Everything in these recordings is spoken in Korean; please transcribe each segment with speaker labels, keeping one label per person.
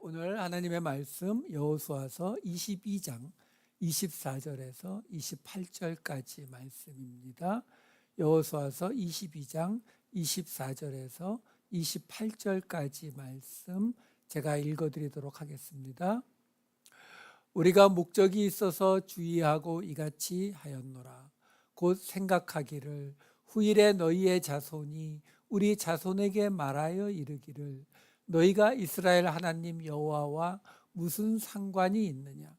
Speaker 1: 오늘 하나님의 말씀 여호수아서 22장 24절에서 28절까지 말씀입니다. 여호수아서 22장 24절에서 28절까지 말씀 제가 읽어드리도록 하겠습니다. 우리가 목적이 있어서 주의하고 이같이 하였노라. 곧 생각하기를 후일에 너희의 자손이 우리 자손에게 말하여 이르기를 너희가 이스라엘 하나님 여호와와 무슨 상관이 있느냐.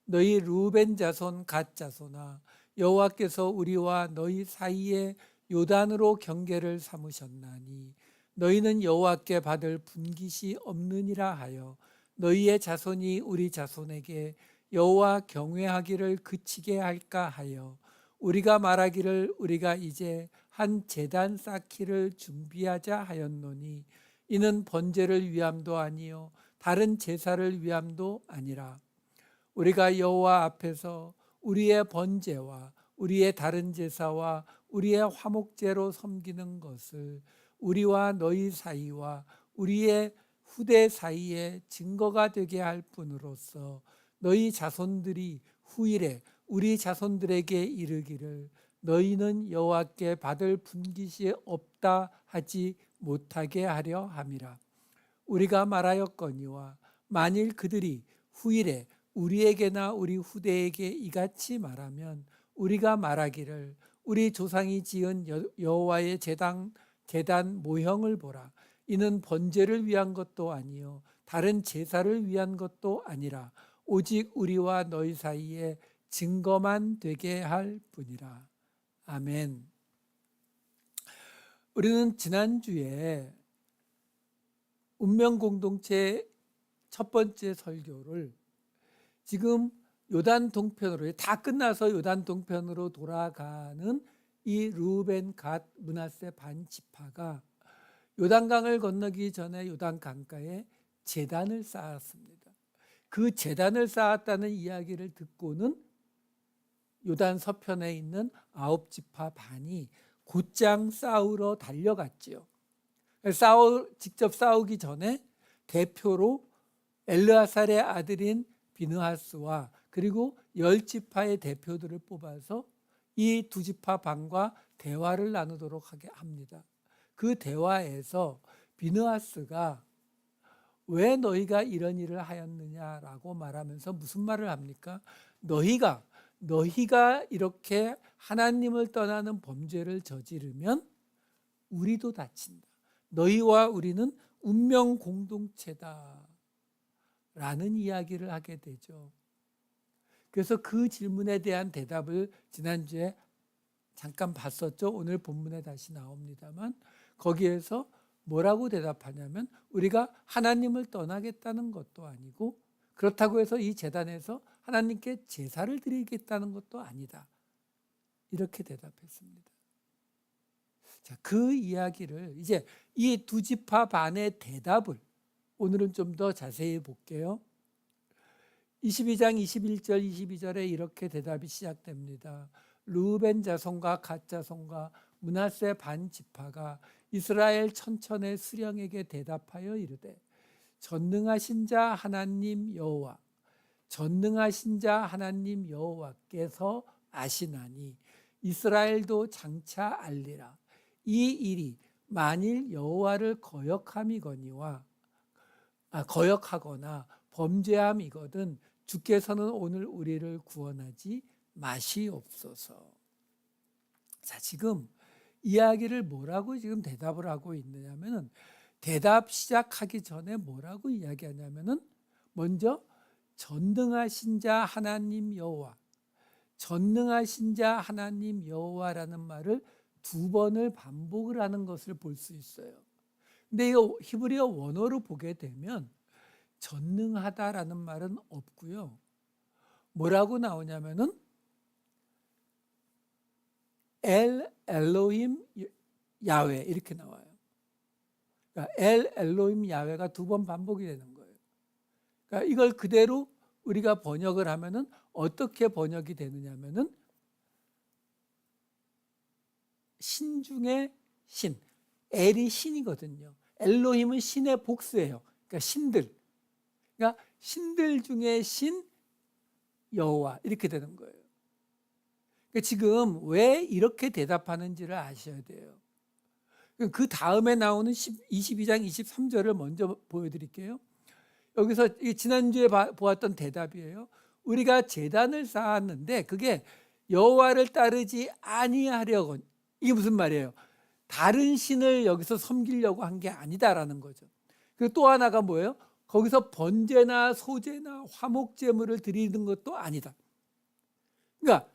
Speaker 1: 너희 르우벤 자손 갓 자손아, 여호와께서 우리와 너희 사이에 요단으로 경계를 삼으셨나니 너희는 여호와께 받을 분깃이 없느니라 하여 너희의 자손이 우리 자손에게 여호와 경외하기를 그치게 할까 하여 우리가 말하기를 우리가 이제 한 제단 쌓기를 준비하자 하였노니 이는 번제를 위함도 아니요 다른 제사를 위함도 아니라 우리가 여호와 앞에서 우리의 번제와 우리의 다른 제사와 우리의 화목제로 섬기는 것을 우리와 너희 사이와 우리의 후대 사이에 증거가 되게 할 뿐으로써 너희 자손들이 후일에 우리 자손들에게 이르기를 너희는 여호와께 받을 분깃이 없다 하지 못하게 하려 함이라. 우리가 말하였거니와 만일 그들이 후일에 우리에게나 우리 후대에게 이같이 말하면 우리가 말하기를 우리 조상이 지은 여호와의 제단 모형을 보라. 이는 번제를 위한 것도 아니요 다른 제사를 위한 것도 아니라 오직 우리와 너희 사이에 증거만 되게 할 뿐이라. 아멘. 우리는 지난주에 운명 공동체 첫 번째 설교를 지금 요단 동편으로 다 끝나서 요단 동편으로 돌아가는 이 르우벤 갓 므낫세 반 지파가 요단강을 건너기 전에 요단 강가에 제단을 쌓았습니다. 그 제단을 쌓았다는 이야기를 듣고는 요단 서편에 있는 9지파 반이 곧장 싸우러 달려갔지요. 직접 싸우기 전에 대표로 엘르아살의 아들인 비느하스와 그리고 10지파의 대표들을 뽑아서 이 두 지파 반과 대화를 나누도록 하게 합니다. 그 대화에서 비느하스가 왜 너희가 이런 일을 하였느냐라고 말하면서 무슨 말을 합니까? 너희가 이렇게 하나님을 떠나는 범죄를 저지르면 우리도 다친다. 너희와 우리는 운명 공동체다 라는 이야기를 하게 되죠. 그래서 그 질문에 대한 대답을 지난주에 잠깐 봤었죠. 오늘 본문에 다시 나옵니다만 거기에서 뭐라고 대답하냐면 우리가 하나님을 떠나겠다는 것도 아니고 그렇다고 해서 이 제단에서 하나님께 제사를 드리겠다는 것도 아니다. 이렇게 대답했습니다. 자, 그 이야기를 이제 이 두 지파 반의 대답을 오늘은 좀 더 자세히 볼게요. 22장 21절 22절에 이렇게 대답이 시작됩니다. 르우벤 자손과 갓 자손과 므낫세 반 지파가 이스라엘 천천의 수령에게 대답하여 이르되 전능하신 자 하나님 여호와 전능하신 자 하나님 여호와께서 아시나니 이스라엘도 장차 알리라. 이 일이 만일 여호와를 거역하거나 범죄함이거든 주께서는 오늘 우리를 구원하지 마시옵소서. 자, 지금 이야기를 뭐라고 지금 대답을 하고 있느냐면은 대답 시작하기 전에 뭐라고 이야기하냐면은 먼저 전능하신 자 하나님 여호와, 전능하신 자 하나님 여호와라는 말을 두 번을 반복을 하는 것을 볼 수 있어요. 근데 이거 히브리어 원어로 보게 되면 전능하다라는 말은 없고요. 뭐라고 나오냐면은 엘 엘로힘 야훼 이렇게 나와요. 그러니까 엘 엘로힘 야훼가 두 번 반복이 되는 거예요. 그러니까 이걸 그대로 우리가 번역을 하면은 어떻게 번역이 되느냐면은 신 중에 신, 엘이 신이거든요. 엘로힘은 신의 복수예요. 그러니까 신들. 그러니까 신들 중에 신 여호와 이렇게 되는 거예요. 그러니까 지금 왜 이렇게 대답하는지를 아셔야 돼요. 그 다음에 나오는 22장 23절을 먼저 보여드릴게요. 여기서 지난주에 보았던 대답이에요. 우리가 제단을 쌓았는데 그게 여호와를 따르지 아니하려고. 이게 무슨 말이에요? 다른 신을 여기서 섬기려고 한 게 아니다라는 거죠. 그리고 또 하나가 뭐예요? 거기서 번제나 소제나 화목 제물을 드리는 것도 아니다. 그러니까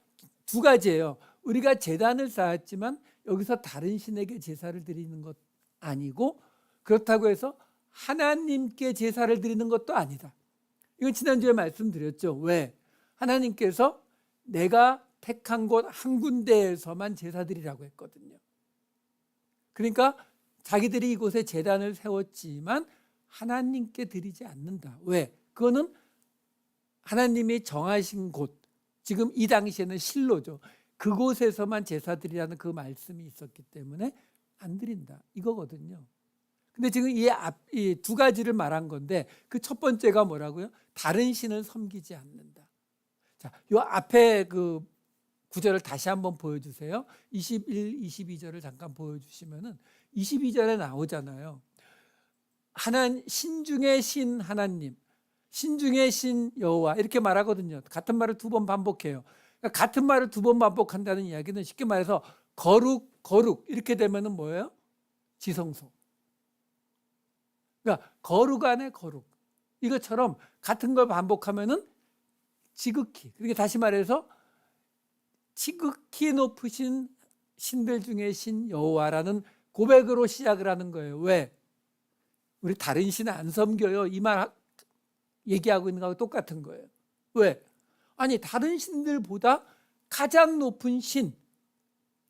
Speaker 1: 두 가지예요. 우리가 제단을 쌓았지만 여기서 다른 신에게 제사를 드리는 것 아니고, 그렇다고 해서 하나님께 제사를 드리는 것도 아니다. 이건 지난주에 말씀드렸죠. 왜? 하나님께서 내가 택한 곳 한 군데에서만 제사 드리라고 했거든요. 그러니까 자기들이 이곳에 제단을 세웠지만 하나님께 드리지 않는다. 왜? 그거는 하나님이 정하신 곳, 지금 이 당시에는 실로죠. 그곳에서만 제사 드리라는 그 말씀이 있었기 때문에 안 드린다. 이거거든요. 근데 지금 이 두 가지를 말한 건데 그 첫 번째가 뭐라고요? 다른 신을 섬기지 않는다. 자, 요 앞에 그 구절을 다시 한번 보여주세요. 21, 22절을 잠깐 보여주시면은 22절에 나오잖아요. 신 중의 신 하나님, 신 중의 신 여호와 이렇게 말하거든요. 같은 말을 두 번 반복해요. 그러니까 같은 말을 두 번 반복한다는 이야기는 쉽게 말해서 거룩 이렇게 되면은 뭐예요? 지성소. 그러니까 거룩 안에 거룩. 이것처럼 같은 걸 반복하면은 지극히. 그러니까 다시 말해서 지극히 높으신 신들 중에 신 여호와라는 고백으로 시작을 하는 거예요. 왜? 우리 다른 신 안 섬겨요. 이 말 얘기하고 있는 거하고 똑같은 거예요. 왜? 아니 다른 신들보다 가장 높은 신,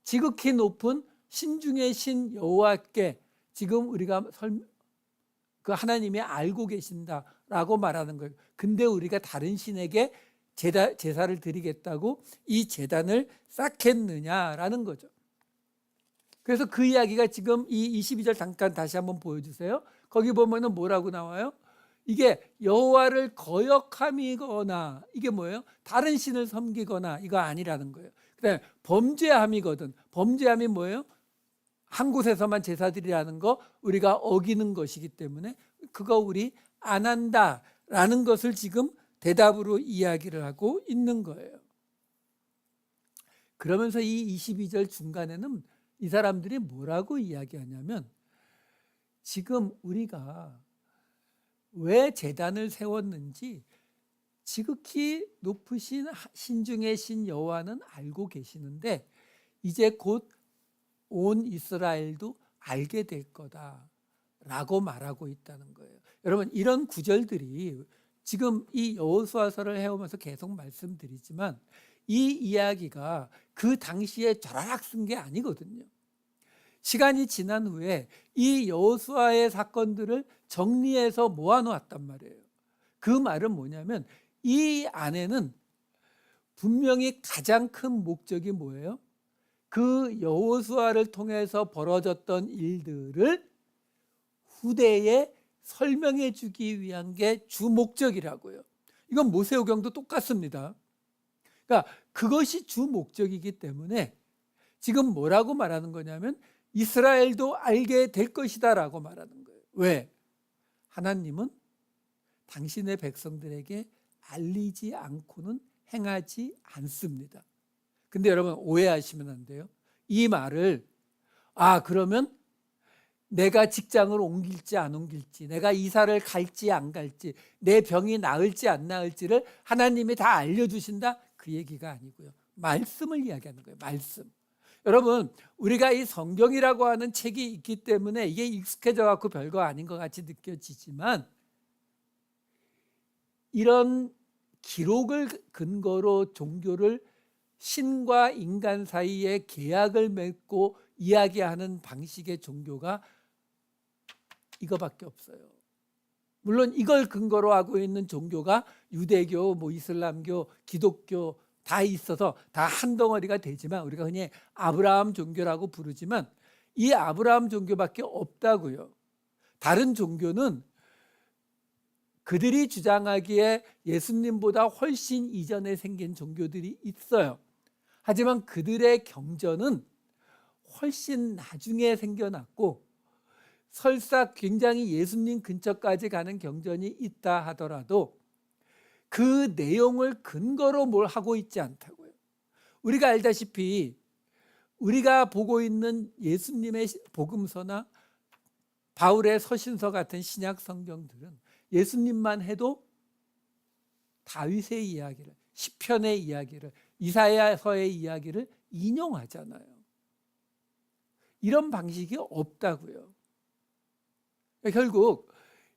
Speaker 1: 지극히 높은 신 중에 신 여호와께 지금 우리가 그 하나님이 알고 계신다라고 말하는 거예요. 근데 우리가 다른 신에게 제사를 드리겠다고 이 제단을 쌓겠느냐라는 거죠. 그래서 그 이야기가 지금 이 22절 잠깐 다시 한번 보여주세요. 거기 보면은 뭐라고 나와요? 이게 여호와를 거역함이거나 이게 뭐예요? 다른 신을 섬기거나 이거 아니라는 거예요. 그다음에 범죄함이거든. 범죄함이 뭐예요? 한 곳에서만 제사드리라는 거 우리가 어기는 것이기 때문에 그거 우리 안 한다라는 것을 지금 대답으로 이야기를 하고 있는 거예요. 그러면서 이 22절 중간에는 이 사람들이 뭐라고 이야기하냐면 지금 우리가 왜 제단을 세웠는지 지극히 높으신 신 중의 신 여호와는 알고 계시는데 이제 곧 온 이스라엘도 알게 될 거다라고 말하고 있다는 거예요. 여러분 이런 구절들이 지금 이 여호수아서를 해오면서 계속 말씀드리지만 이 이야기가 그 당시에 벼락락 쓴 게 아니거든요. 시간이 지난 후에 이 여호수아의 사건들을 정리해서 모아놓았단 말이에요. 그 말은 뭐냐면 이 안에는 분명히 가장 큰 목적이 뭐예요? 그 여호수아를 통해서 벌어졌던 일들을 후대에 설명해 주기 위한 게 주 목적이라고요. 이건 모세오경도 똑같습니다. 그러니까 그것이 주 목적이기 때문에 지금 뭐라고 말하는 거냐면 이스라엘도 알게 될 것이다 라고 말하는 거예요. 왜? 하나님은 당신의 백성들에게 알리지 않고는 행하지 않습니다. 근데 여러분 오해하시면 안 돼요. 이 말을 그러면 내가 직장을 옮길지 안 옮길지, 내가 이사를 갈지 안 갈지, 내 병이 나을지 안 나을지를 하나님이 다 알려주신다? 그 얘기가 아니고요. 말씀을 이야기하는 거예요. 말씀. 여러분 우리가 이 성경이라고 하는 책이 있기 때문에 이게 익숙해져 갖고 별거 아닌 것 같이 느껴지지만 이런 기록을 근거로 종교를 신과 인간 사이에 계약을 맺고 이야기하는 방식의 종교가 이거밖에 없어요. 물론 이걸 근거로 하고 있는 종교가 유대교, 이슬람교, 기독교 다 있어서 다 한 덩어리가 되지만 우리가 흔히 아브라함 종교라고 부르지만 이 아브라함 종교밖에 없다고요. 다른 종교는 그들이 주장하기에 예수님보다 훨씬 이전에 생긴 종교들이 있어요. 하지만 그들의 경전은 훨씬 나중에 생겨났고, 설사 굉장히 예수님 근처까지 가는 경전이 있다 하더라도 그 내용을 근거로 뭘 하고 있지 않다고요. 우리가 알다시피 우리가 보고 있는 예수님의 복음서나 바울의 서신서 같은 신약 성경들은 예수님만 해도 다윗의 이야기를, 시편의 이야기를, 이사야서의 이야기를 인용하잖아요. 이런 방식이 없다고요. 결국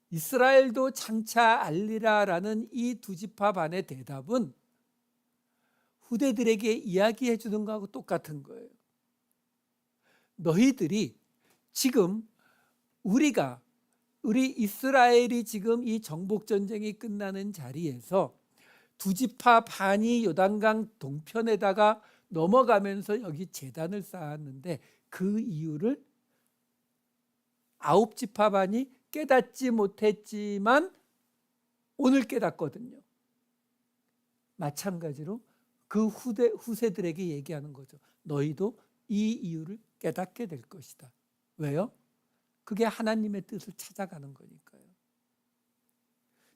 Speaker 1: 이스라엘도 장차 알리라라는 이 두 지파 반의 대답은 후대들에게 이야기해 주는 거하고 똑같은 거예요. 너희들이 지금 우리 이스라엘이 지금 이 정복 전쟁이 끝나는 자리에서 두 지파 반이 요단강 동편에다가 넘어가면서 여기 제단을 쌓았는데 그 이유를 아홉 지파 반이 깨닫지 못했지만 오늘 깨닫거든요. 마찬가지로 그 후세들에게 얘기하는 거죠. 너희도 이 이유를 깨닫게 될 것이다. 왜요? 그게 하나님의 뜻을 찾아가는 거니까요.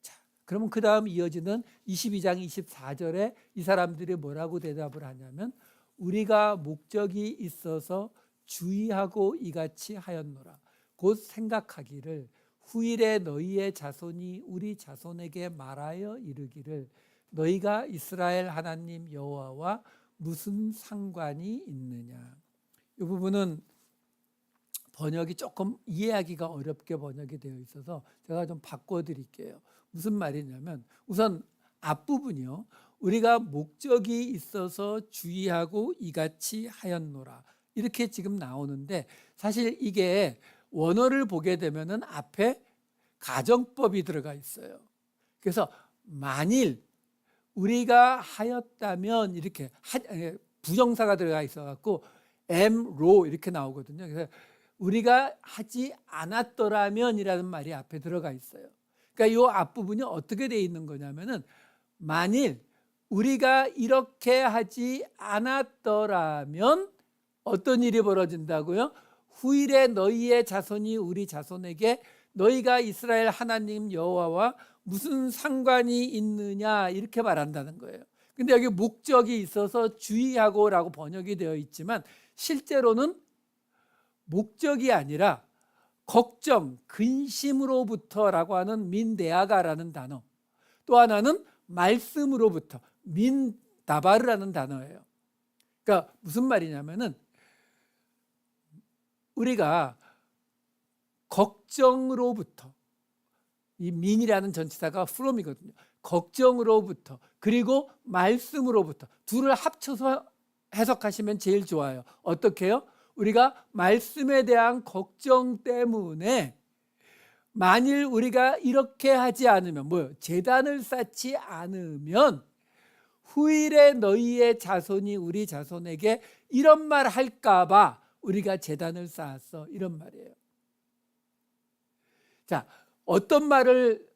Speaker 1: 자, 그러면 그 다음 이어지는 22장 24절에 이 사람들이 뭐라고 대답을 하냐면, 우리가 목적이 있어서 주의하고 이같이 하였노라. 곧 생각하기를 후일에 너희의 자손이 우리 자손에게 말하여 이르기를 너희가 이스라엘 하나님 여호와와 무슨 상관이 있느냐. 이 부분은 번역이 조금 이해하기가 어렵게 번역이 되어 있어서 제가 좀 바꿔드릴게요. 무슨 말이냐면, 우선 앞부분이요, 우리가 목적이 있어서 주의하고 이같이 하였노라, 이렇게 지금 나오는데, 사실 이게 원어를 보게 되면은 앞에 가정법이 들어가 있어요. 그래서 만일 우리가 하였다면 이렇게 부정사가 들어가 있어갖고 am로 이렇게 나오거든요. 그래서 우리가 하지 않았더라면이라는 말이 앞에 들어가 있어요. 그러니까 이 앞부분이 어떻게 돼 있는 거냐면은, 만일 우리가 이렇게 하지 않았더라면 어떤 일이 벌어진다고요? 후일에 너희의 자손이 우리 자손에게 너희가 이스라엘 하나님 여호와와 무슨 상관이 있느냐, 이렇게 말한다는 거예요. 근데 여기 목적이 있어서 주의하고라고 번역이 되어 있지만 실제로는 목적이 아니라 걱정, 근심으로부터라고 하는 민데아가라는 단어, 또 하나는 말씀으로부터 민다바르라는 단어예요. 그러니까 무슨 말이냐면은, 우리가 걱정으로부터, 이 민이라는 전치사가 from이거든요. 걱정으로부터, 그리고 말씀으로부터, 둘을 합쳐서 해석하시면 제일 좋아요. 어떻게 해요? 우리가 말씀에 대한 걱정 때문에 만일 우리가 이렇게 하지 않으면, 뭐요? 제단을 쌓지 않으면 후일에 너희의 자손이 우리 자손에게 이런 말 할까 봐 우리가 제단을 쌓았어, 이런 말이에요. 자, 어떤 말을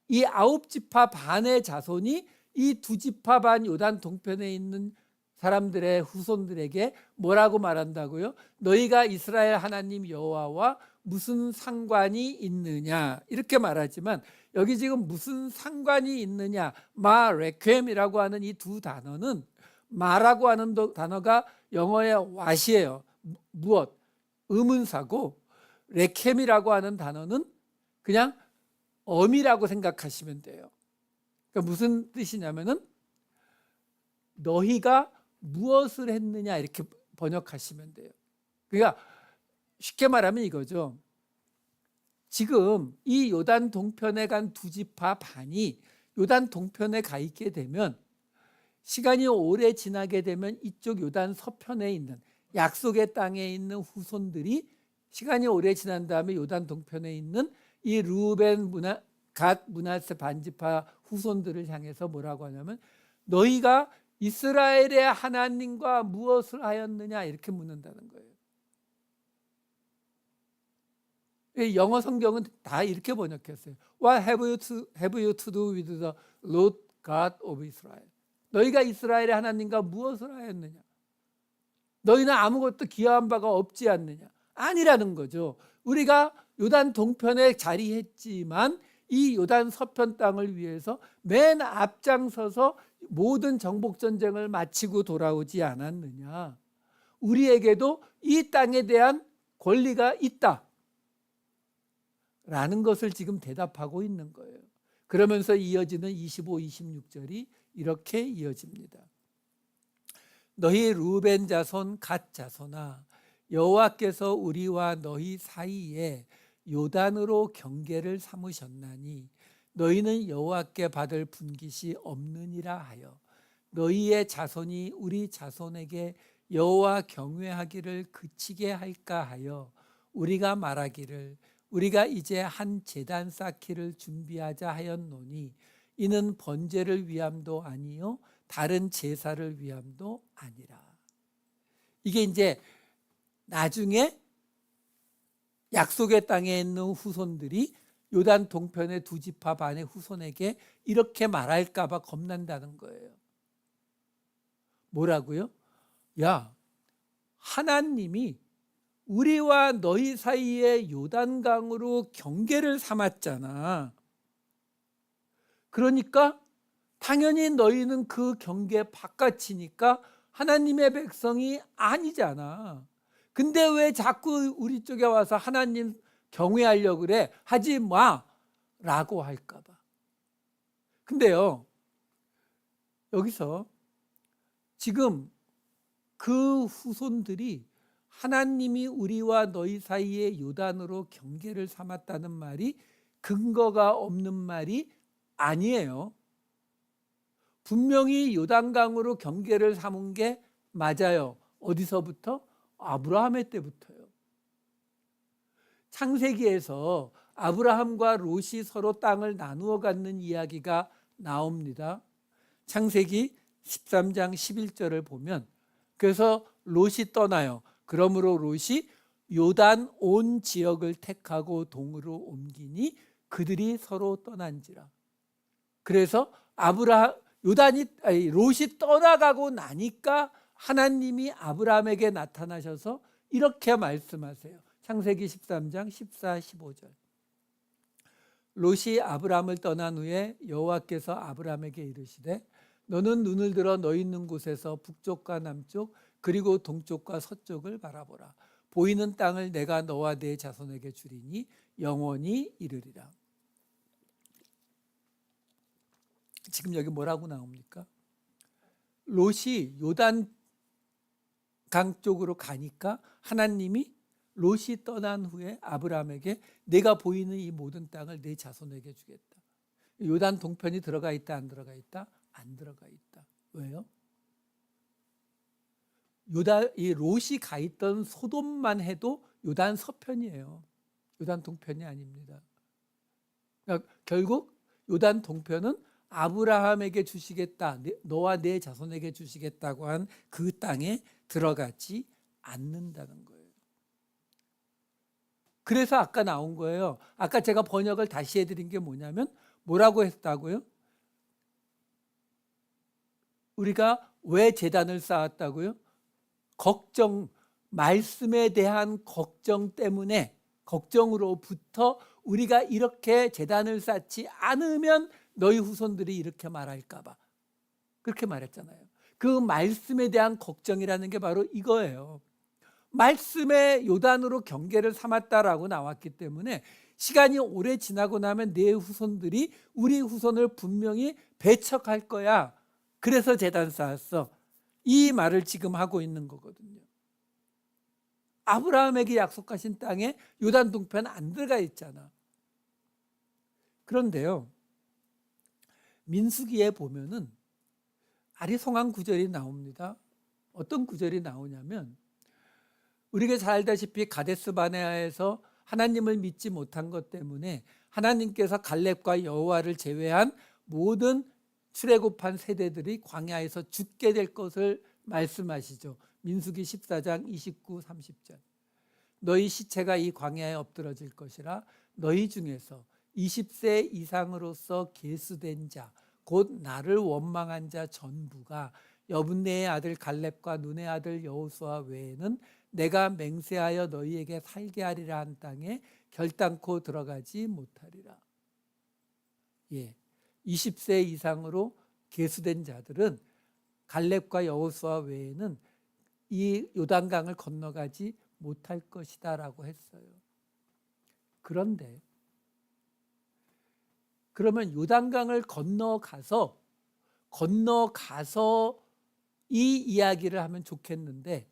Speaker 1: 이 아홉 지파 반의 자손이 이 두 지파 반 요단 동편에 있는 사람들의 후손들에게 뭐라고 말한다고요? 너희가 이스라엘 하나님 여호와와 무슨 상관이 있느냐, 이렇게 말하지만 여기 지금 무슨 상관이 있느냐, 마 레켐이라고 하는 이 두 단어는, 마라고 하는 단어가 영어의 what이에요. 무엇, 의문사고, 레켐이라고 하는 단어는 그냥 어미라고 생각하시면 돼요. 그러니까 무슨 뜻이냐면은 너희가 무엇을 했느냐, 이렇게 번역하시면 돼요. 그러니까 쉽게 말하면 이거죠. 지금 이 요단 동편에 간 두 지파 반이 요단 동편에 가 있게 되면, 시간이 오래 지나게 되면 이쪽 요단 서편에 있는 약속의 땅에 있는 후손들이 시간이 오래 지난 다음에 요단 동편에 있는 이 르우벤, 갓, 므낫세 반지파 후손들을 향해서 뭐라고 하냐면, 너희가 이스라엘의 하나님과 무엇을 하였느냐, 이렇게 묻는다는 거예요. 영어 성경은 다 이렇게 번역했어요. What have you to do with the Lord God of Israel? 너희가 이스라엘의 하나님과 무엇을 하였느냐? 너희는 아무것도 기여한 바가 없지 않느냐? 아니라는 거죠. 우리가 요단 동편에 자리했지만 이 요단 서편 땅을 위해서 맨 앞장서서 모든 정복 전쟁을 마치고 돌아오지 않았느냐? 우리에게도 이 땅에 대한 권리가 있다 라는 것을 지금 대답하고 있는 거예요. 그러면서 이어지는 25, 26절이 이렇게 이어집니다. 너희 루벤 자손 갓 자손아, 여호와께서 우리와 너희 사이에 요단으로 경계를 삼으셨나니 너희는 여호와께 받을 분깃이 없느니라 하여 너희의 자손이 우리 자손에게 여호와 경외하기를 그치게 할까 하여 우리가 말하기를 우리가 이제 한 제단 쌓기를 준비하자 하였노니 이는 번제를 위함도 아니요 다른 제사를 위함도 아니라. 이게 이제 나중에 약속의 땅에 있는 후손들이 요단 동편의 두 지파 반의 후손에게 이렇게 말할까 봐 겁난다는 거예요. 뭐라고요? 야, 하나님이 우리와 너희 사이에 요단강으로 경계를 삼았잖아. 그러니까 당연히 너희는 그 경계 바깥이니까 하나님의 백성이 아니잖아. 근데 왜 자꾸 우리 쪽에 와서 하나님 경외하려고 그래? 하지 마! 라고 할까 봐. 근데요, 여기서 지금 그 후손들이 하나님이 우리와 너희 사이에 요단으로 경계를 삼았다는 말이 근거가 없는 말이 아니에요. 분명히 요단강으로 경계를 삼은 게 맞아요. 어디서부터? 아브라함의 때부터요. 창세기에서 아브라함과 롯이 서로 땅을 나누어 갖는 이야기가 나옵니다. 창세기 13장 11절을 보면 그래서 롯이 떠나요. 그러므로 롯이 요단 온 지역을 택하고 동으로 옮기니 그들이 서로 떠난지라. 그래서 롯이 떠나가고 나니까 하나님이 아브라함에게 나타나셔서 이렇게 말씀하세요. 창세기 13장 14, 15절. 롯이 아브라함을 떠난 후에 여호와께서 아브라함에게 이르시되 너는 눈을 들어 너 있는 곳에서 북쪽과 남쪽 그리고 동쪽과 서쪽을 바라보라. 보이는 땅을 내가 너와 네 자손에게 주리니 영원히 이르리라. 지금 여기 뭐라고 나옵니까? 롯이 요단 강 쪽으로 가니까 하나님이 롯이 떠난 후에 아브라함에게 내가 보이는 이 모든 땅을 네 자손에게 주겠다. 요단 동편이 들어가 있다 안 들어가 있다? 안 들어가 있다. 왜요? 이 롯이 가 있던 소돔만 해도 요단 서편이에요. 요단 동편이 아닙니다. 그러니까 결국 요단 동편은 아브라함에게 주시겠다, 너와 네 자손에게 주시겠다고 한 그 땅에 들어가지 않는다는 거예요. 그래서 아까 나온 거예요. 아까 제가 번역을 다시 해드린 게 뭐냐면 뭐라고 했다고요? 우리가 왜 제단을 쌓았다고요? 말씀에 대한 걱정 때문에, 걱정으로부터 우리가 이렇게 제단을 쌓지 않으면 너희 후손들이 이렇게 말할까 봐 그렇게 말했잖아요. 그 말씀에 대한 걱정이라는 게 바로 이거예요. 말씀에 요단으로 경계를 삼았다라고 나왔기 때문에 시간이 오래 지나고 나면 내 후손들이 우리 후손을 분명히 배척할 거야. 그래서 제단 쌓았어. 이 말을 지금 하고 있는 거거든요. 아브라함에게 약속하신 땅에 요단 동편 안 들어가 있잖아. 그런데요, 민수기에 보면은 아리송한 구절이 나옵니다. 어떤 구절이 나오냐면 우리가 잘 알다시피 가데스 바네아에서 하나님을 믿지 못한 것 때문에 하나님께서 갈렙과 여호와를 제외한 모든 출애굽한 세대들이 광야에서 죽게 될 것을 말씀하시죠. 민수기 14장 29, 30절. 너희 시체가 이 광야에 엎드러질 것이라. 너희 중에서 20세 이상으로서 계수된 자, 곧 나를 원망한 자 전부가 여분네의 아들 갈렙과 눈의 아들 여호수아 외에는 내가 맹세하여 너희에게 살게 하리라 한 땅에 결단코 들어가지 못하리라. 20세 이상으로 계수된 자들은 갈렙과 여호수아 외에는 이 요단강을 건너가지 못할 것이다 라고 했어요. 그런데 그러면 요단강을 건너가서 이 이야기를 하면 좋겠는데,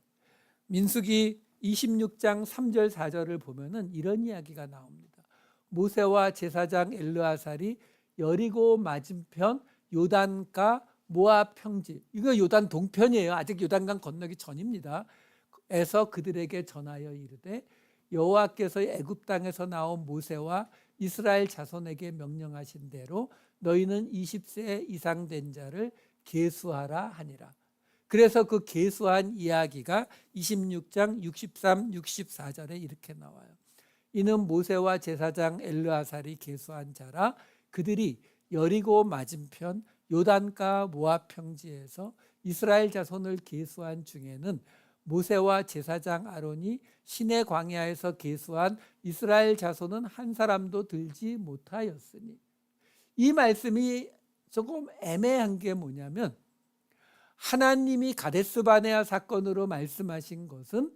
Speaker 1: 민수기 26장 3절 4절을 보면은 이런 이야기가 나옵니다. 모세와 제사장 엘르아살이 여리고 맞은편 요단가 모압 평지, 이거 요단 동편이에요. 아직 요단강 건너기 전입니다. 에서 그들에게 전하여 이르되 여호와께서 애굽 땅에서 나온 모세와 이스라엘 자손에게 명령하신 대로 너희는 20세 이상 된 자를 계수하라 하니라. 그래서 그 계수한 이야기가 26장 63, 64절에 이렇게 나와요. 이는 모세와 제사장 엘르아살이 계수한 자라. 그들이 여리고 맞은편 요단가 모압 평지에서 이스라엘 자손을 계수한 중에는 모세와 제사장 아론이 시내 광야에서 계수한 이스라엘 자손은 한 사람도 들지 못하였으니. 이 말씀이 조금 애매한 게 뭐냐면, 하나님이 가데스 바네아 사건으로 말씀하신 것은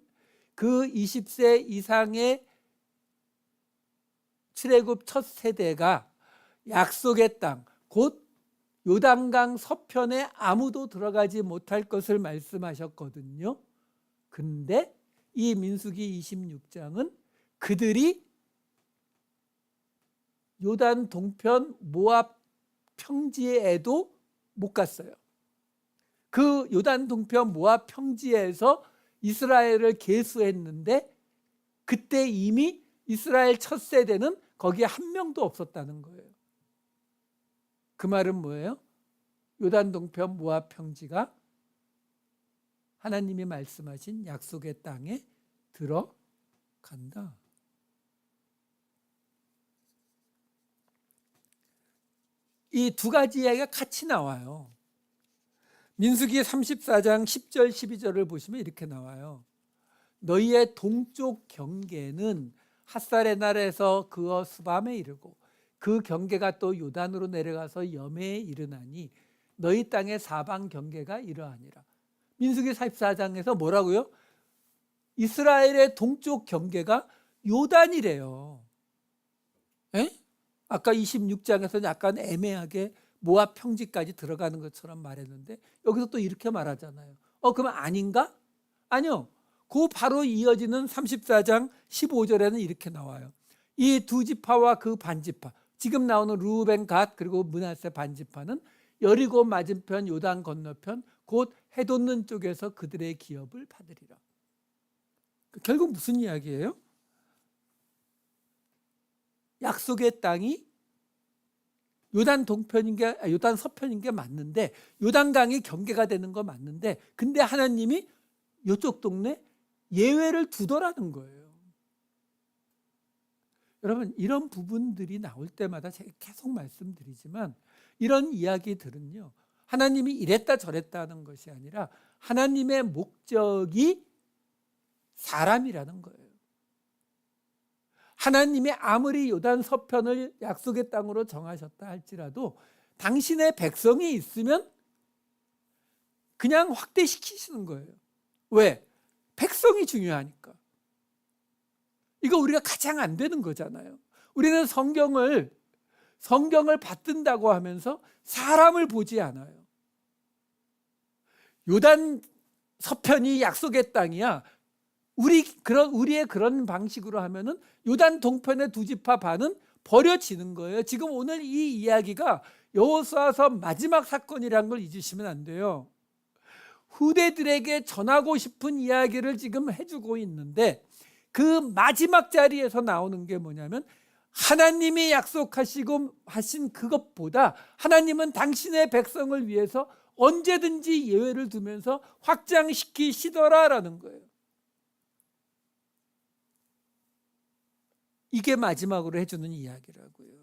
Speaker 1: 그 20세 이상의 출애굽 첫 세대가 약속의 땅, 곧 요단강 서편에 아무도 들어가지 못할 것을 말씀하셨거든요. 근데 이 민수기 26장은 그들이 요단 동편 모압 평지에도 못 갔어요. 그 요단 동편 모압 평지에서 이스라엘을 계수했는데 그때 이미 이스라엘 첫 세대는 거기에 한 명도 없었다는 거예요. 그 말은 뭐예요? 요단 동편 모압 평지가 하나님이 말씀하신 약속의 땅에 들어간다. 이 두 가지 이야기가 같이 나와요. 민수기 34장 10절 12절을 보시면 이렇게 나와요. 너희의 동쪽 경계는 핫살의 날에서 그어 수밤에 이르고 그 경계가 또 요단으로 내려가서 염해에 이르나니 너희 땅의 사방 경계가 이러하니라. 민수기 44장에서 뭐라고요? 이스라엘의 동쪽 경계가 요단이래요. 에? 아까 26장에서는 약간 애매하게 모압 평지까지 들어가는 것처럼 말했는데 여기서 또 이렇게 말하잖아요. 그러면 아닌가? 아니요. 그 바로 이어지는 34장 15절에는 이렇게 나와요. 이 두 지파와 그 반지파, 지금 나오는 루벤 갓 그리고 므낫세 반지파는 여리고 맞은편 요단 건너편 곧 해돋는 쪽에서 그들의 기업을 받으리라. 결국 무슨 이야기예요? 약속의 땅이 요단 동편인 게 요단 서편인 게 맞는데, 요단강이 경계가 되는 거 맞는데, 근데 하나님이 이쪽 동네 예외를 두더라는 거예요. 여러분, 이런 부분들이 나올 때마다 제가 계속 말씀드리지만 이런 이야기들은요, 하나님이 이랬다 저랬다 하는 것이 아니라 하나님의 목적이 사람이라는 거예요. 하나님이 아무리 요단 서편을 약속의 땅으로 정하셨다 할지라도 당신의 백성이 있으면 그냥 확대시키시는 거예요. 왜? 백성이 중요하니까. 이거 우리가 가장 안 되는 거잖아요. 우리는 성경을 받든다고 하면서 사람을 보지 않아요. 요단 서편이 약속의 땅이야. 우리의 그런 방식으로 하면은 요단 동편의 두 지파 반은 버려지는 거예요. 지금 오늘 이 이야기가 여호수아서 마지막 사건이라는 걸 잊으시면 안 돼요. 후대들에게 전하고 싶은 이야기를 지금 해주고 있는데 그 마지막 자리에서 나오는 게 뭐냐면, 하나님이 약속하시고 하신 그것보다 하나님은 당신의 백성을 위해서 언제든지 예외를 두면서 확장시키시더라라는 거예요. 이게 마지막으로 해주는 이야기라고요.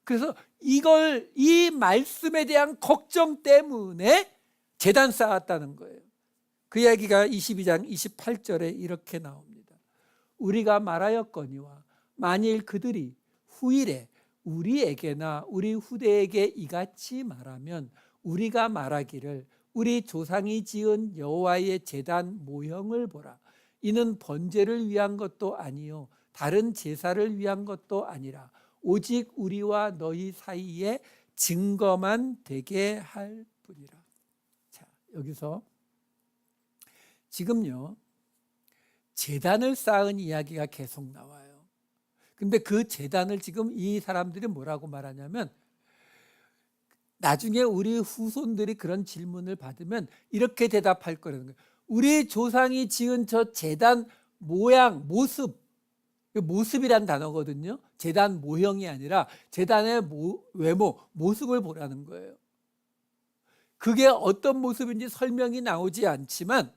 Speaker 1: 그래서 이 말씀에 대한 걱정 때문에 제단 쌓았다는 거예요. 그 이야기가 22장 28절에 이렇게 나옵니다. 우리가 말하였거니와 만일 그들이 후일에 우리에게나 우리 후대에게 이같이 말하면 우리가 말하기를 우리 조상이 지은 여호와의 제단 모형을 보라. 이는 번제를 위한 것도 아니요 다른 제사를 위한 것도 아니라 오직 우리와 너희 사이에 증거만 되게 할 뿐이라. 자, 여기서 지금요 제단을 쌓은 이야기가 계속 나와요. 근데 그 제단을 지금 이 사람들이 뭐라고 말하냐면, 나중에 우리 후손들이 그런 질문을 받으면 이렇게 대답할 거라는 거예요. 우리 조상이 지은 저 제단 모양, 모습이란 단어거든요. 제단 모형이 아니라 제단의 외모, 모습을 보라는 거예요. 그게 어떤 모습인지 설명이 나오지 않지만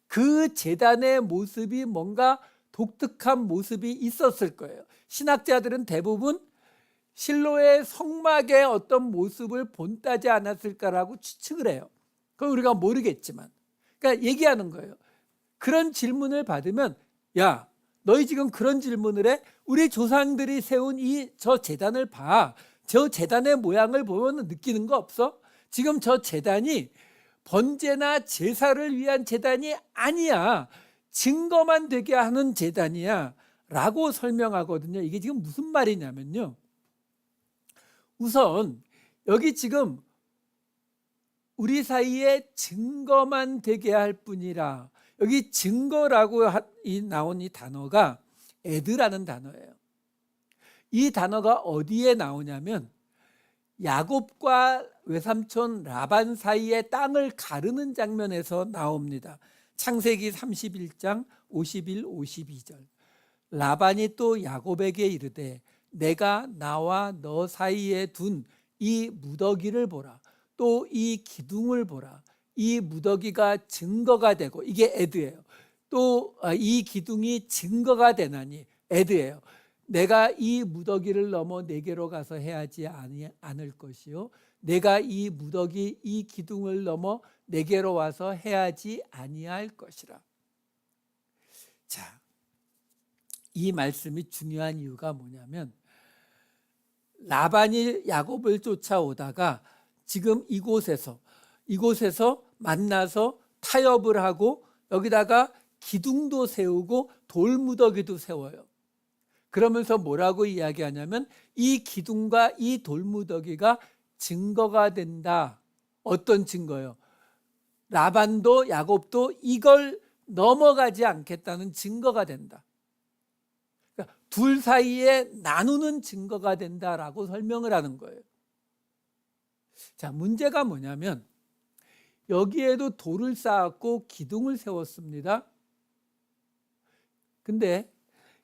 Speaker 1: 그 제단의 모습이 뭔가 독특한 모습이 있었을 거예요. 신학자들은 대부분 실로의 성막의 어떤 모습을 본따지 않았을까라고 추측을 해요. 그건 우리가 모르겠지만, 그러니까 얘기하는 거예요. 그런 질문을 받으면, 야, 너희 지금 그런 질문을 해? 우리 조상들이 세운 저 제단을 봐. 저 제단의 모양을 보면 느끼는 거 없어? 지금 저 제단이 번제나 제사를 위한 제단이 아니야. 증거만 되게 하는 제단이야 라고 설명하거든요. 이게 지금 무슨 말이냐면요, 우선 여기 지금 우리 사이에 증거만 되게 할 뿐이라, 여기 증거라고 나온 이 단어가 에드라는 단어예요. 이 단어가 어디에 나오냐면 야곱과 외삼촌 라반 사이에 땅을 가르는 장면에서 나옵니다. 창세기 31장 51, 52절. 라반이 또 야곱에게 이르되 내가 나와 너 사이에 둔 이 무더기를 보라. 또 이 기둥을 보라. 이 무더기가 증거가 되고, 이게 에드예요. 또 이 기둥이 증거가 되나니, 에드예요. 내가 이 무더기를 넘어 내게로 가서 해하지 않을 것이요 내가 이 무더기 이 기둥을 넘어 내게로 와서 해하지 아니할 것이라. 자, 이 말씀이 중요한 이유가 뭐냐면, 라반이 야곱을 쫓아오다가 지금 이곳에서 만나서 타협을 하고 여기다가 기둥도 세우고 돌무더기도 세워요. 그러면서 뭐라고 이야기하냐면 이 기둥과 이 돌무더기가 증거가 된다. 어떤 증거요? 라반도 야곱도 이걸 넘어가지 않겠다는 증거가 된다. 그러니까 둘 사이에 나누는 증거가 된다라고 설명을 하는 거예요. 자, 문제가 뭐냐면 여기에도 돌을 쌓았고 기둥을 세웠습니다. 근데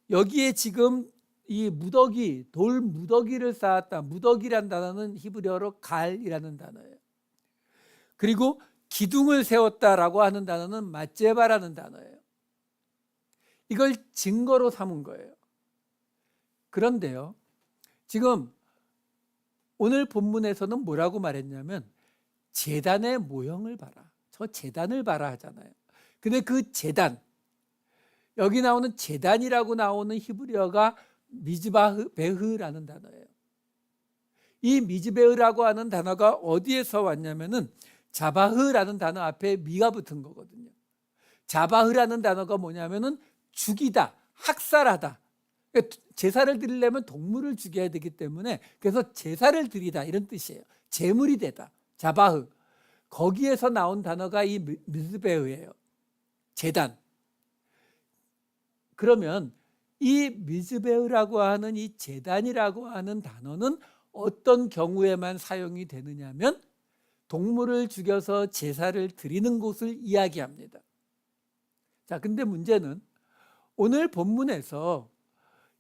Speaker 1: 여기에 지금 이 무더기, 돌 무더기를 쌓았다. 무더기란 단어는 히브리어로 갈이라는 단어예요. 그리고 기둥을 세웠다라고 하는 단어는 마제바라는 단어예요. 이걸 증거로 삼은 거예요. 그런데요, 지금 오늘 본문에서는 뭐라고 말했냐면 제단의 모형을 봐라. 저 제단을 봐라 하잖아요. 근데 그 제단, 여기 나오는 제단이라고 나오는 히브리어가 미즈베흐라는 단어예요. 이 미즈베흐라고 하는 단어가 어디에서 왔냐면은 자바흐라는 단어 앞에 미가 붙은 거거든요. 자바흐라는 단어가 뭐냐면은 죽이다, 학살하다. 제사를 드리려면 동물을 죽여야 되기 때문에, 그래서 제사를 드리다 이런 뜻이에요. 제물이 되다, 자바흐. 거기에서 나온 단어가 이 미즈베흐예요. 제단. 그러면 이 미즈베흐라고 하는 이 제단이라고 하는 단어는 어떤 경우에만 사용이 되느냐면 동물을 죽여서 제사를 드리는 곳을 이야기합니다. 자, 근데 문제는 오늘 본문에서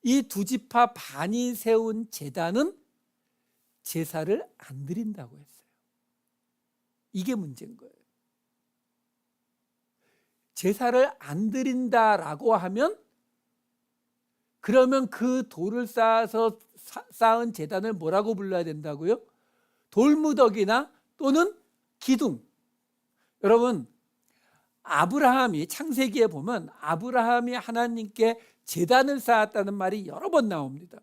Speaker 1: 이 두 지파 반이 세운 제단은 제사를 안 드린다고 했어요. 이게 문제인 거예요. 제사를 안 드린다라고 하면 그러면 그 돌을 쌓아서 쌓은 제단을 뭐라고 불러야 된다고요? 돌무더기나 또는 기둥. 여러분, 아브라함이 창세기에 보면 아브라함이 하나님께 제단을 쌓았다는 말이 여러 번 나옵니다.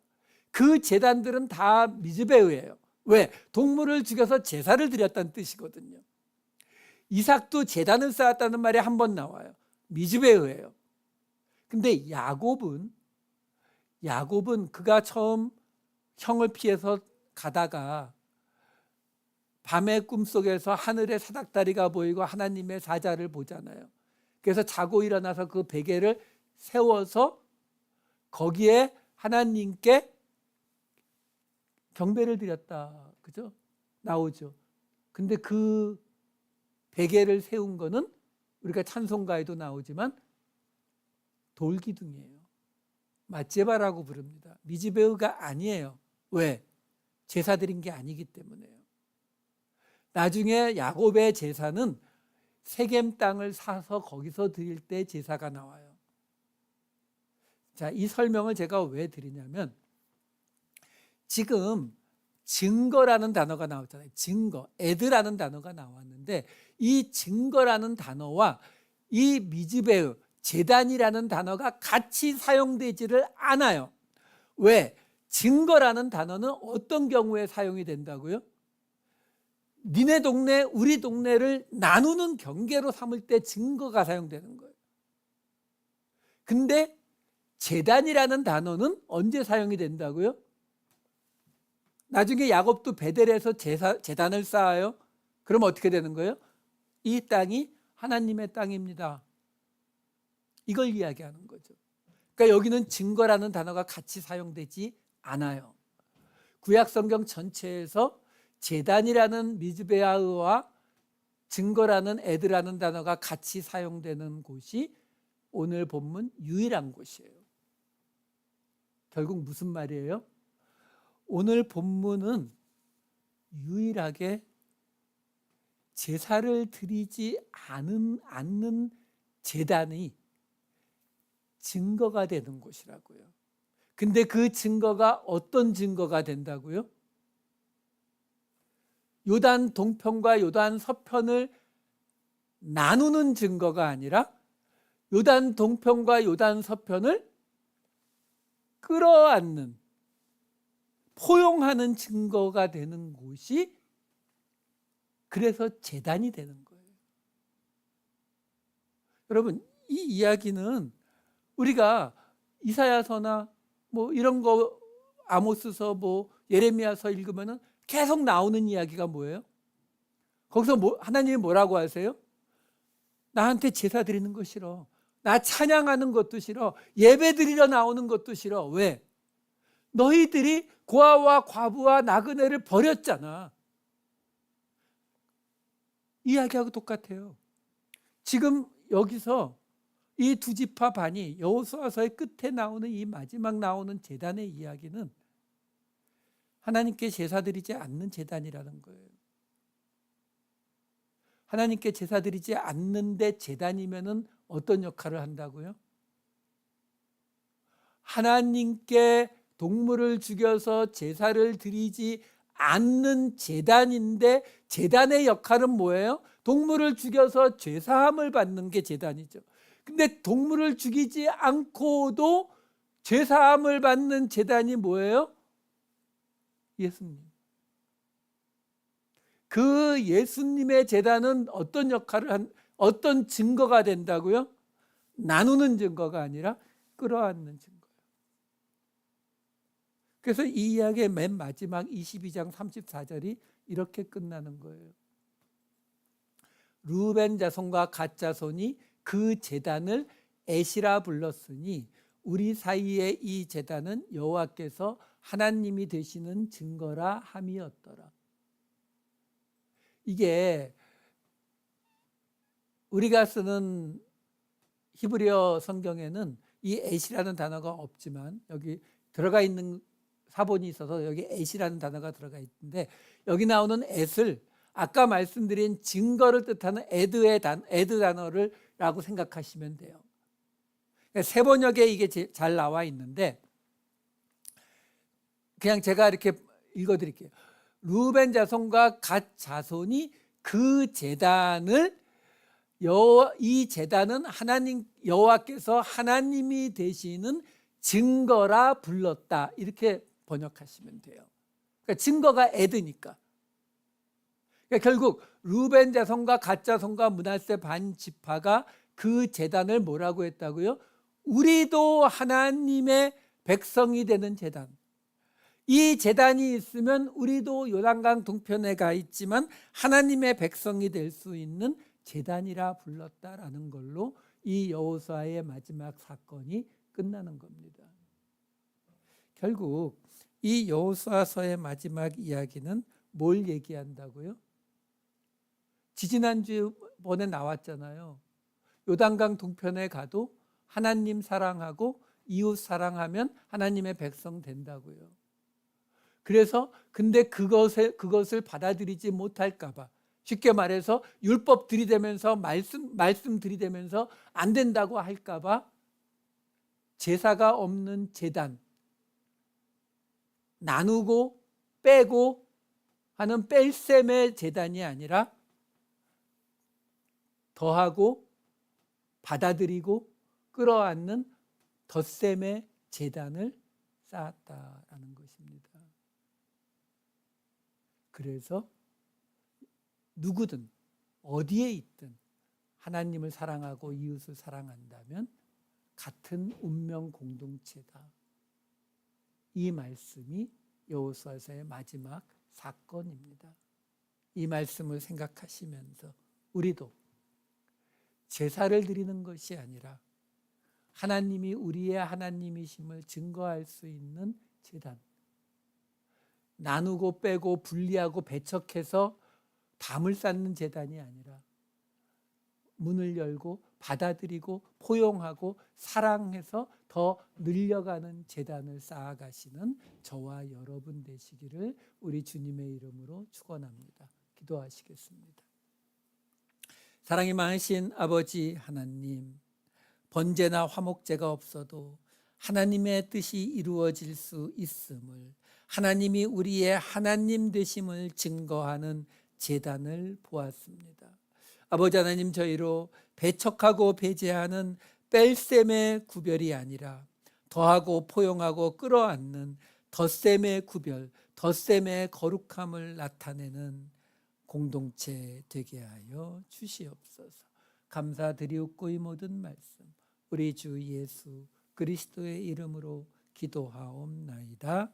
Speaker 1: 그 제단들은 다 미즈베예요. 왜? 동물을 죽여서 제사를 드렸다는 뜻이거든요. 이삭도 제단을 쌓았다는 말이 한 번 나와요. 미즈베예요. 근데 야곱은 그가 처음 형을 피해서 가다가 밤의 꿈속에서 하늘에 사닥다리가 보이고 하나님의 사자를 보잖아요. 그래서 자고 일어나서 그 베개를 세워서 거기에 하나님께 경배를 드렸다. 그죠? 나오죠. 근데 그 베개를 세운 거는 우리가 찬송가에도 나오지만 돌기둥이에요. 맏제바라고 부릅니다. 미즈베가 아니에요. 왜? 제사 드린 게 아니기 때문에요. 나중에 야곱의 제사는 세겜 땅을 사서 거기서 드릴 때 제사가 나와요. 자, 이 설명을 제가 왜 드리냐면 지금 증거라는 단어가 나왔잖아요. 증거, 에드라는 단어가 나왔는데 이 증거라는 단어와 이 미즈베, 제단이라는 단어가 같이 사용되지를 않아요. 왜? 증거라는 단어는 어떤 경우에 사용이 된다고요? 니네 동네, 우리 동네를 나누는 경계로 삼을 때 증거가 사용되는 거예요. 근데 제단이라는 단어는 언제 사용이 된다고요? 나중에 야곱도 베델에서 제단을 쌓아요. 그럼 어떻게 되는 거예요? 이 땅이 하나님의 땅입니다. 이걸 이야기하는 거죠. 그러니까 여기는 증거라는 단어가 같이 사용되지 않아요. 구약 성경 전체에서 제단이라는 미즈베아와 증거라는 에드라는 단어가 같이 사용되는 곳이 오늘 본문 유일한 곳이에요. 결국 무슨 말이에요? 오늘 본문은 유일하게 제사를 드리지 않는 제단이 증거가 되는 곳이라고요. 근데 그 증거가 어떤 증거가 된다고요? 요단 동편과 요단 서편을 나누는 증거가 아니라 요단 동편과 요단 서편을 끌어안는, 포용하는 증거가 되는 곳이 그래서 제단이 되는 거예요. 여러분, 이 이야기는 우리가 이사야서나 뭐 이런 거 아모스서 뭐 예레미야서 읽으면은 계속 나오는 이야기가 뭐예요? 거기서 하나님이 뭐라고 하세요? 나한테 제사 드리는 거 싫어. 나 찬양하는 것도 싫어. 예배 드리러 나오는 것도 싫어. 왜? 너희들이 고아와 과부와 나그네를 버렸잖아. 이야기하고 똑같아요. 지금 여기서 이 두 지파 반이 여호수아서의 끝에 나오는 이 마지막 나오는 제단의 이야기는 하나님께 제사 드리지 않는 제단이라는 거예요. 하나님께 제사 드리지 않는데 제단이면은 어떤 역할을 한다고요? 하나님께 동물을 죽여서 제사를 드리지 않는 제단인데 제단의 역할은 뭐예요? 동물을 죽여서 죄사함을 받는 게 제단이죠. 근데 동물을 죽이지 않고도 죄사함을 받는 제단이 뭐예요? 예수님. 그 예수님의 제단은 어떤 역할을 어떤 증거가 된다고요? 나누는 증거가 아니라 끌어안는 증거예요. 그래서 이 이야기의 맨 마지막 22장 34절이 이렇게 끝나는 거예요. 르우벤 자손과 갓 자손이 그 제단을 에시라 불렀으니 우리 사이의 이 제단은 여호와께서 하나님이 되시는 증거라 함이었더라. 이게 우리가 쓰는 히브리어 성경에는 이 에시라는 단어가 없지만 여기 들어가 있는 사본이 있어서 여기 에시라는 단어가 들어가 있는데 여기 나오는 엣을 아까 말씀드린 증거를 뜻하는 에드 단어를 라고 생각하시면 돼요. 세 번역에 이게 잘 나와 있는데 그냥 제가 이렇게 읽어드릴게요. 루벤 자손과 갓 자손이 그 제단을 이 제단은 하나님 여호와께서 하나님이 되시는 증거라 불렀다. 이렇게 번역하시면 돼요. 그러니까 증거가 에드니까. 그러니까 결국 루벤 자손과 갓 자손과 므낫세 반 지파가 그 제단을 뭐라고 했다고요? 우리도 하나님의 백성이 되는 제단. 이 제단이 있으면 우리도 요단강 동편에 가 있지만 하나님의 백성이 될 수 있는 제단이라 불렀다라는 걸로 이 여호수아의 마지막 사건이 끝나는 겁니다. 결국 이 여호수아서의 마지막 이야기는 뭘 얘기한다고요? 지지난주번에 나왔잖아요. 요단강 동편에 가도 하나님 사랑하고 이웃 사랑하면 하나님의 백성 된다고요. 그래서 근데 그것을 받아들이지 못할까 봐, 쉽게 말해서 율법 들이대면서 말씀 들이대면서 안 된다고 할까 봐 제사가 없는 제단, 나누고 빼고 하는 뺄셈의 제단이 아니라 더하고 받아들이고 끌어안는 덧셈의 제단을 쌓았다라는 것입니다. 그래서 누구든 어디에 있든 하나님을 사랑하고 이웃을 사랑한다면 같은 운명 공동체다. 이 말씀이 여호수아서의 마지막 사건입니다. 이 말씀을 생각하시면서 우리도 제사를 드리는 것이 아니라 하나님이 우리의 하나님이심을 증거할 수 있는 제단, 나누고 빼고 분리하고 배척해서 담을 쌓는 제단이 아니라 문을 열고 받아들이고 포용하고 사랑해서 더 늘려가는 제단을 쌓아가시는 저와 여러분 되시기를 우리 주님의 이름으로 축원합니다. 기도하시겠습니다. 사랑이 많으신 아버지 하나님, 번제나 화목제가 없어도 하나님의 뜻이 이루어질 수 있음을, 하나님이 우리의 하나님 되심을 증거하는 제단을 보았습니다. 아버지 하나님, 저희로 배척하고 배제하는 뺄셈의 구별이 아니라 더하고 포용하고 끌어안는 덧셈의 구별, 덧셈의 거룩함을 나타내는 공동체 되게 하여 주시옵소서. 감사드리옵고 이 모든 말씀 우리 주 예수 그리스도의 이름으로 기도하옵나이다.